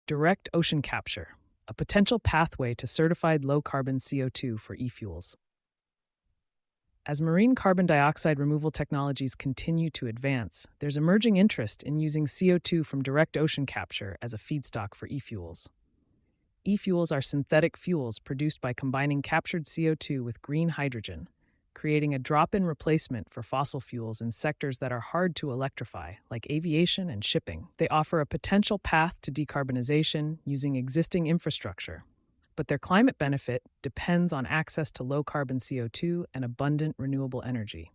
Direct ocean capture, a potential pathway to certified low-carbon CO2 for e-fuels. As marine carbon dioxide removal technologies continue to advance, there's emerging interest in using CO2 from direct ocean capture as a feedstock for e-fuels. E-fuels are synthetic fuels produced by combining captured CO2 with green hydrogen, creating a drop-in replacement for fossil fuels in sectors that are hard to electrify, like aviation and shipping. They offer a potential path to decarbonization using existing infrastructure, but their climate benefit depends on access to low-carbon CO2 and abundant renewable energy.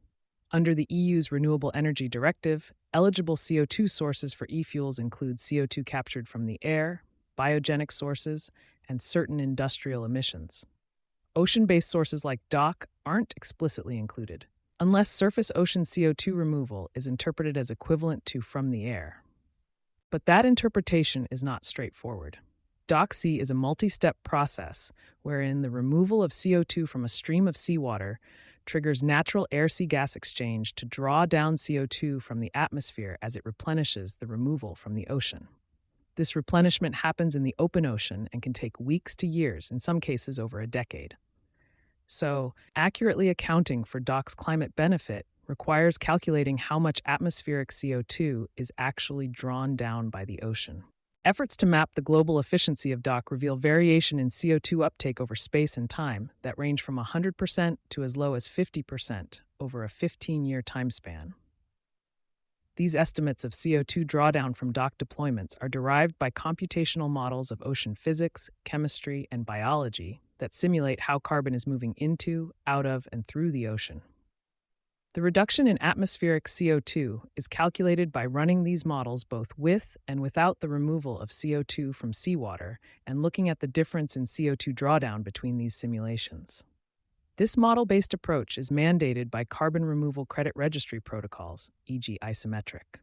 Under the EU's Renewable Energy Directive, eligible CO2 sources for e-fuels include CO2 captured from the air, biogenic sources, and certain industrial emissions. Ocean-based sources like DOC aren't explicitly included, unless surface ocean CO2 removal is interpreted as equivalent to from the air. But that interpretation is not straightforward. DOC is a multi-step process wherein the removal of CO2 from a stream of seawater triggers natural air-sea gas exchange to draw down CO2 from the atmosphere as it replenishes the removal from the ocean. This replenishment happens in the open ocean and can take weeks to years, in some cases over a decade. So, accurately accounting for DOC's climate benefit requires calculating how much atmospheric CO2 is actually drawn down by the ocean. Efforts to map the global efficiency of DOC reveal variation in CO2 uptake over space and time that range from 100% to as low as 50% over a 15-year time span. These estimates of CO2 drawdown from DOC deployments are derived by computational models of ocean physics, chemistry, and biology that simulate how carbon is moving into, out of, and through the ocean. The reduction in atmospheric CO2 is calculated by running these models both with and without the removal of CO2 from seawater and looking at the difference in CO2 drawdown between these simulations. This model-based approach is mandated by carbon removal credit registry protocols, e.g. isometric.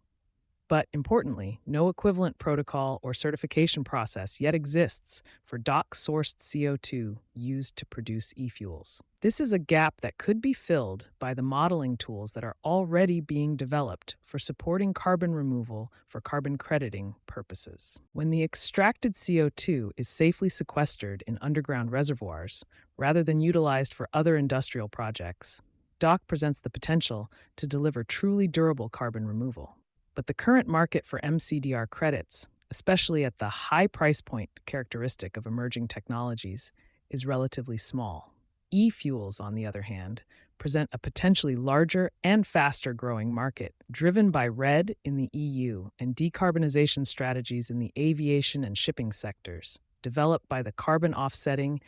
But importantly, no equivalent protocol or certification process yet exists for DOC-sourced CO2 used to produce e-fuels. This is a gap that could be filled by the modeling tools that are already being developed for supporting carbon removal for carbon crediting purposes. When the extracted CO2 is safely sequestered in underground reservoirs, rather than utilized for other industrial projects, DOC presents the potential to deliver truly durable carbon removal. But the current market for MCDR credits, especially at the high price point characteristic of emerging technologies, is relatively small. E-fuels, on the other hand, present a potentially larger and faster growing market, driven by RED in the EU and decarbonization strategies in the aviation and shipping sectors, developed by the Carbon Offsetting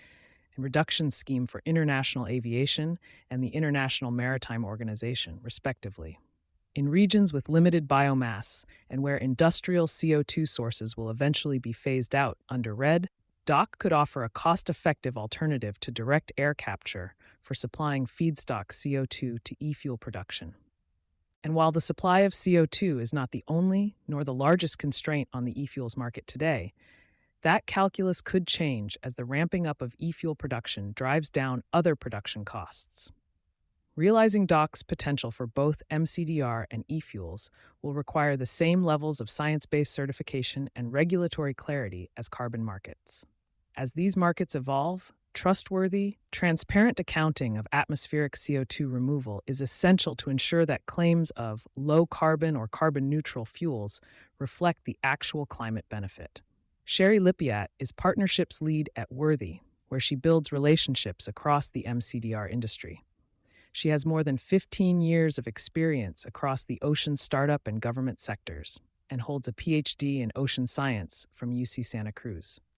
and Reduction Scheme for International Aviation and the International Maritime Organization, respectively. In regions with limited biomass and where industrial CO2 sources will eventually be phased out under RED, DOC could offer a cost-effective alternative to direct air capture for supplying feedstock CO2 to e-fuel production. And while the supply of CO2 is not the only nor the largest constraint on the e-fuels market today, that calculus could change as the ramping up of e-fuel production drives down other production costs. Realizing DOC's potential for both MCDR and e-fuels will require the same levels of science-based certification and regulatory clarity as carbon markets. As these markets evolve, trustworthy, transparent accounting of atmospheric CO2 removal is essential to ensure that claims of low carbon or carbon neutral fuels reflect the actual climate benefit. Sherry Lippiatt is partnerships lead at Worthy, where she builds relationships across the MCDR industry. She has more than 15 years of experience across the ocean startup and government sectors and holds a PhD in ocean science from UC Santa Cruz.